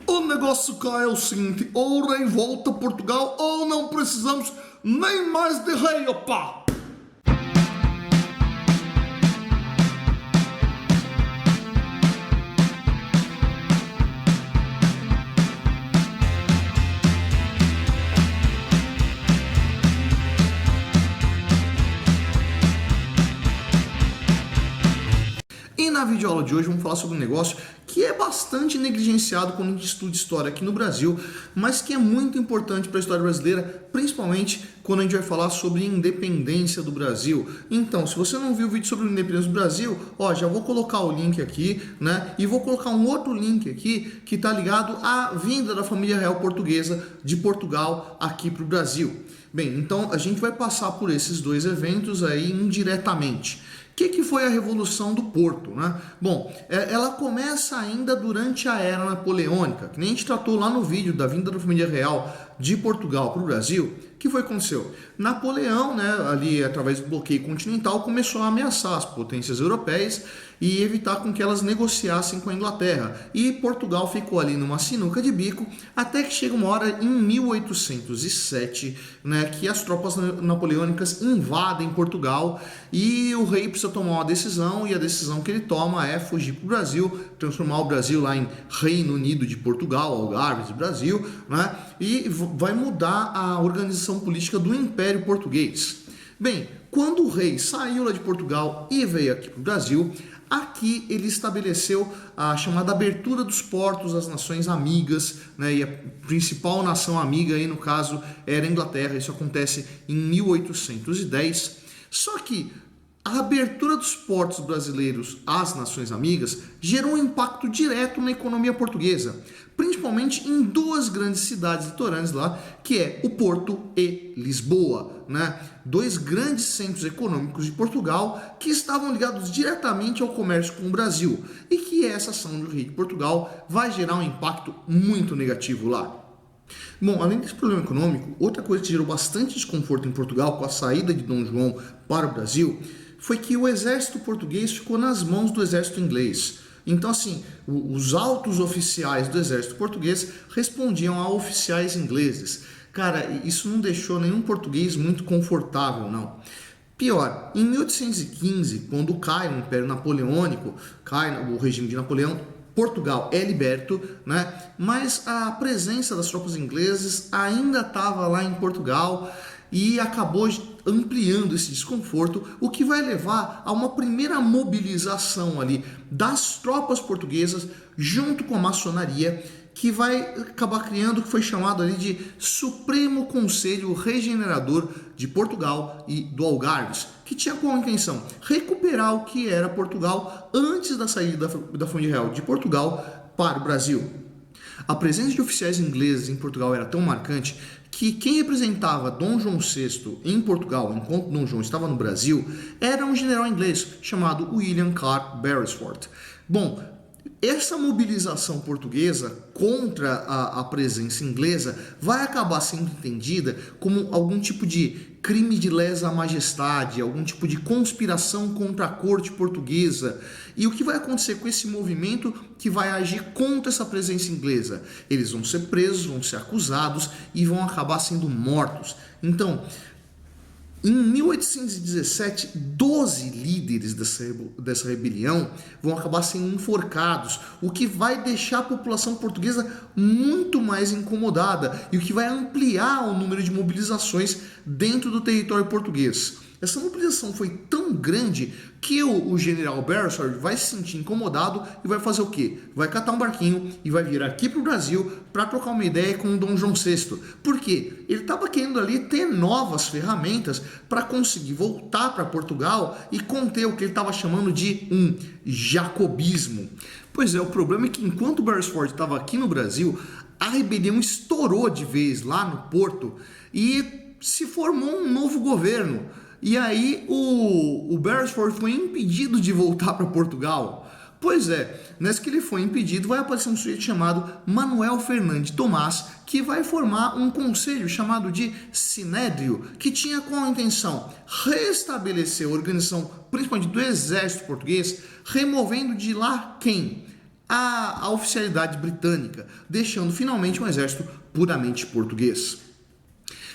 O negócio cá é o seguinte, ou o rei volta a Portugal ou não precisamos nem mais de rei, opá! E na videoaula de hoje vamos falar sobre um negócio que é bastante negligenciado quando a gente estuda história aqui no Brasil, mas que é muito importante para a história brasileira, principalmente quando a gente vai falar sobre independência do Brasil. Então, se você não viu o vídeo sobre a independência do Brasil, ó, já vou colocar o link aqui, né? E vou colocar um outro link aqui que está ligado à vinda da família real portuguesa de Portugal aqui para o Brasil. Bem, então a gente vai passar por esses dois eventos aí indiretamente. O que foi a Revolução do Porto, né? Bom, ela começa ainda durante a Era Napoleônica, que nem a gente tratou lá no vídeo da vinda da família real de Portugal para o Brasil. O que foi que aconteceu? Napoleão, né, ali através do bloqueio continental, começou a ameaçar as potências europeias e evitar com que elas negociassem com a Inglaterra. E Portugal ficou ali numa sinuca de bico, até que chega uma hora em 1807, né, que as tropas napoleônicas invadem Portugal e o rei precisa tomar uma decisão, e a decisão que ele toma é fugir para o Brasil, transformar o Brasil lá em Reino Unido de Portugal, Algarve de Brasil, né, e vai mudar a organização política do Império Português. Bem, quando o rei saiu lá de Portugal e veio aqui para o Brasil, aqui ele estabeleceu a chamada abertura dos portos às nações amigas, né? E a principal nação amiga aí no caso era a Inglaterra. Isso acontece em 1810. Só que a abertura dos portos brasileiros às nações amigas gerou um impacto direto na economia portuguesa, principalmente em duas grandes cidades litorâneas lá, que é o Porto e Lisboa, né? Dois grandes centros econômicos de Portugal que estavam ligados diretamente ao comércio com o Brasil, e que essa ação do rei de Portugal vai gerar um impacto muito negativo lá. Bom, além desse problema econômico, outra coisa que gerou bastante desconforto em Portugal com a saída de Dom João para o Brasil foi que o exército português ficou nas mãos do exército inglês. Então, assim, os altos oficiais do exército português respondiam a oficiais ingleses. Cara, isso não deixou nenhum português muito confortável, não. Pior, em 1815, quando cai o Império Napoleônico, cai o regime de Napoleão, Portugal é liberto, né? Mas a presença das tropas inglesas ainda estava lá em Portugal e acabou ampliando esse desconforto, o que vai levar a uma primeira mobilização ali das tropas portuguesas junto com a maçonaria, que vai acabar criando o que foi chamado ali de Supremo Conselho Regenerador de Portugal e do Algarves, que tinha como intenção recuperar o que era Portugal antes da saída da família real de Portugal para o Brasil. A presença de oficiais ingleses em Portugal era tão marcante que quem representava Dom João VI em Portugal, enquanto Dom João estava no Brasil, era um general inglês chamado William Clark Beresford. Bom, essa mobilização portuguesa contra a presença inglesa vai acabar sendo entendida como algum tipo de crime de lesa majestade, algum tipo de conspiração contra a corte portuguesa. E o que vai acontecer com esse movimento que vai agir contra essa presença inglesa? Eles vão ser presos, vão ser acusados e vão acabar sendo mortos. Então, em 1817, 12 líderes dessa rebelião vão acabar sendo enforcados, o que vai deixar a população portuguesa muito mais incomodada e o que vai ampliar o número de mobilizações dentro do território português. Essa mobilização foi tão grande que o general Beresford vai se sentir incomodado e vai fazer o quê? Vai catar um barquinho e vai vir aqui para o Brasil para trocar uma ideia com o Dom João VI. Por quê? Ele estava querendo ali ter novas ferramentas para conseguir voltar para Portugal e conter o que ele estava chamando de um jacobismo. Pois é, o problema é que enquanto Beresford estava aqui no Brasil, a rebelião estourou de vez lá no Porto e se formou um novo governo. E aí o Beresford foi impedido de voltar para Portugal. Pois é, nessa que ele foi impedido, vai aparecer um sujeito chamado Manuel Fernandes Tomás, que vai formar um conselho chamado de Sinédrio, que tinha como intenção restabelecer a organização, principalmente do exército português, removendo de lá quem? a oficialidade britânica, deixando finalmente um exército puramente português.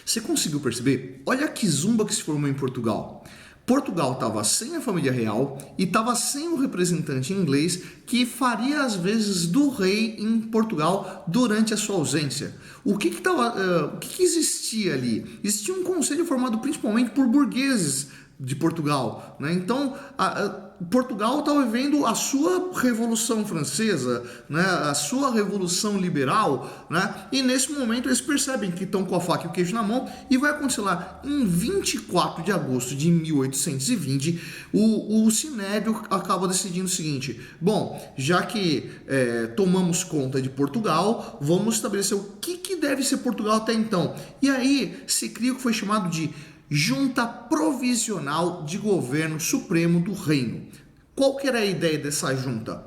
Você conseguiu perceber? Olha que zumba que se formou em Portugal. Portugal estava sem a família real e estava sem o representante inglês que faria as vezes do rei em Portugal durante a sua ausência. O que existia ali? Existia um conselho formado principalmente por burgueses de Portugal, né? Então, Portugal estava vivendo a sua Revolução Francesa, né? A sua Revolução Liberal, né? E nesse momento eles percebem que estão com a faca e o queijo na mão e vai acontecer lá em 24 de agosto de 1820, o Sinédrio acaba decidindo o seguinte: bom, já que tomamos conta de Portugal, vamos estabelecer o que deve ser Portugal até então. E aí se cria o que foi chamado de Junta Provisional de Governo Supremo do Reino. Qual que era a ideia dessa junta?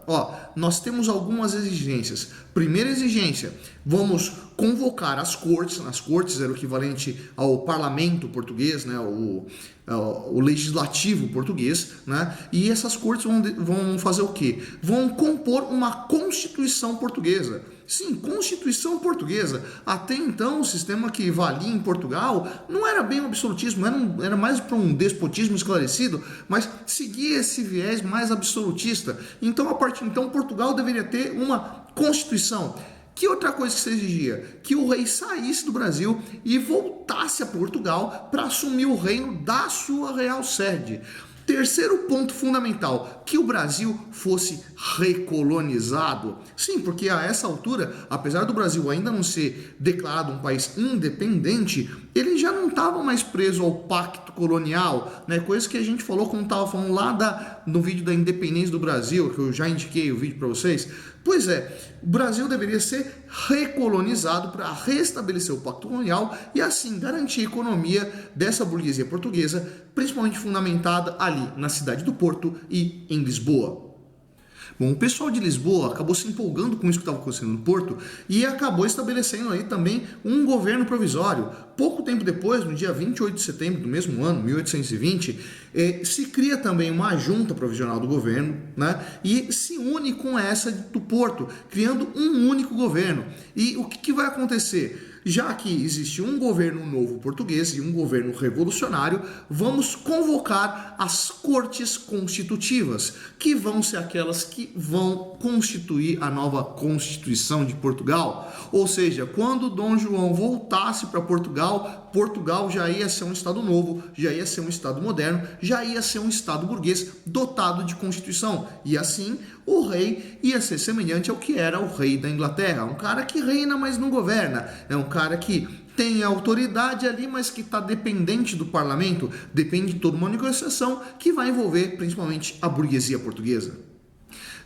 Nós temos algumas exigências. Primeira exigência, vamos convocar as cortes. As cortes era o equivalente ao parlamento português, né? O legislativo português, né? E essas cortes vão fazer o quê? Vão compor uma Constituição portuguesa. Sim, Constituição portuguesa. Até então, o sistema que valia em Portugal não era bem um absolutismo, era mais para um despotismo esclarecido, mas seguia esse viés mais absolutista. Então, a partir de então, Portugal deveria ter uma Constituição. Que outra coisa que se exigia? Que o rei saísse do Brasil e voltasse a Portugal para assumir o reino da sua real sede. Terceiro ponto fundamental, que o Brasil fosse recolonizado. Sim, porque a essa altura, apesar do Brasil ainda não ser declarado um país independente, ele já não estava mais preso ao pacto colonial, né? Coisa que a gente falou quando estava falando lá no vídeo da independência do Brasil, que eu já indiquei o vídeo para vocês. Pois é, o Brasil deveria ser recolonizado para restabelecer o pacto colonial e assim garantir a economia dessa burguesia portuguesa, principalmente fundamentada ali na cidade do Porto e em Lisboa. Bom, o pessoal de Lisboa acabou se empolgando com isso que estava acontecendo no Porto e acabou estabelecendo aí também um governo provisório. Pouco tempo depois, no dia 28 de setembro do mesmo ano, 1820, se cria também uma junta provisional do governo, né? E se une com essa do Porto, criando um único governo. E o que vai acontecer? Já que existe um governo novo português e um governo revolucionário, vamos convocar as cortes constitutivas, que vão ser aquelas que vão constituir a nova Constituição de Portugal. Ou seja, quando Dom João voltasse para Portugal, Portugal já ia ser um Estado novo, já ia ser um Estado moderno, já ia ser um Estado burguês dotado de Constituição. E assim, o rei ia ser semelhante ao que era o rei da Inglaterra, um cara que reina, mas não governa, é um cara que tem autoridade ali, mas que está dependente do parlamento, depende de toda uma negociação que vai envolver principalmente a burguesia portuguesa.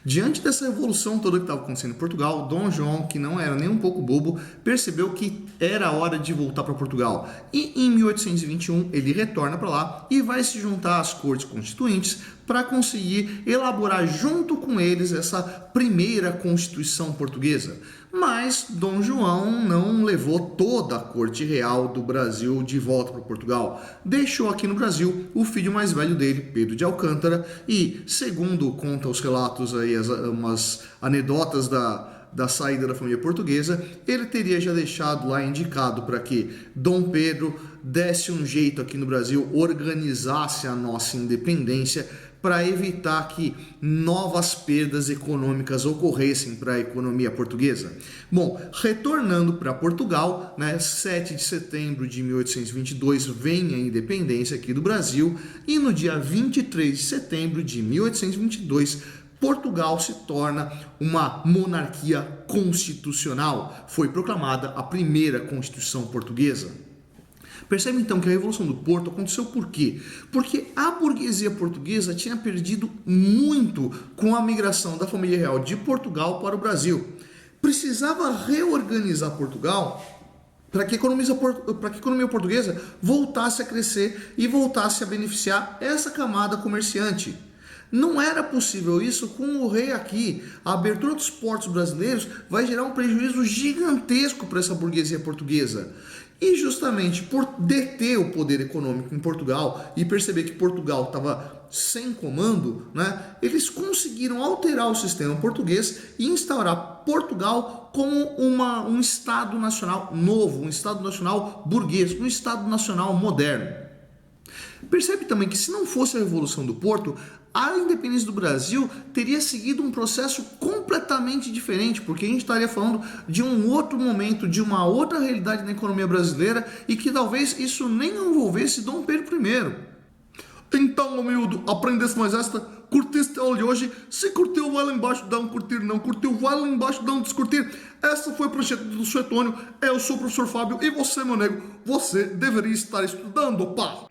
Diante dessa revolução toda que estava acontecendo em Portugal, Dom João, que não era nem um pouco bobo, percebeu que era hora de voltar para Portugal. E em 1821 ele retorna para lá e vai se juntar às cortes constituintes para conseguir elaborar junto com eles essa primeira Constituição portuguesa. Mas Dom João não levou toda a corte real do Brasil de volta para Portugal. Deixou aqui no Brasil o filho mais velho dele, Pedro de Alcântara, e, segundo conta os relatos aí, umas anedotas da saída da família portuguesa, ele teria já deixado lá indicado para que Dom Pedro desse um jeito aqui no Brasil, organizasse a nossa independência, para evitar que novas perdas econômicas ocorressem para a economia portuguesa. Bom, retornando para Portugal, 7 de setembro de 1822 vem a independência aqui do Brasil e no dia 23 de setembro de 1822 Portugal se torna uma monarquia constitucional. Foi proclamada a primeira Constituição portuguesa. Percebe então que a Revolução do Porto aconteceu por quê? Porque a burguesia portuguesa tinha perdido muito com a migração da família real de Portugal para o Brasil. Precisava reorganizar Portugal para que a economia portuguesa voltasse a crescer e voltasse a beneficiar essa camada comerciante. Não era possível isso com o rei aqui. A abertura dos portos brasileiros vai gerar um prejuízo gigantesco para essa burguesia portuguesa. E justamente por deter o poder econômico em Portugal e perceber que Portugal estava sem comando, né, eles conseguiram alterar o sistema português e instaurar Portugal como um Estado nacional novo, um Estado nacional burguês, um Estado nacional moderno. Percebe também que se não fosse a Revolução do Porto, a independência do Brasil teria seguido um processo completamente diferente, porque a gente estaria falando de um outro momento, de uma outra realidade na economia brasileira e que talvez isso nem envolvesse Dom Pedro I. Então, humildo, aprendesse mais esta, curtiste a aula de hoje. Se curtiu, vai lá embaixo, dá um curtir. Não curtiu, vai lá embaixo, dá um descurtir. Essa foi o projeto do Suetônio. Eu sou o professor Fábio e você, meu nego, você deveria estar estudando, pá!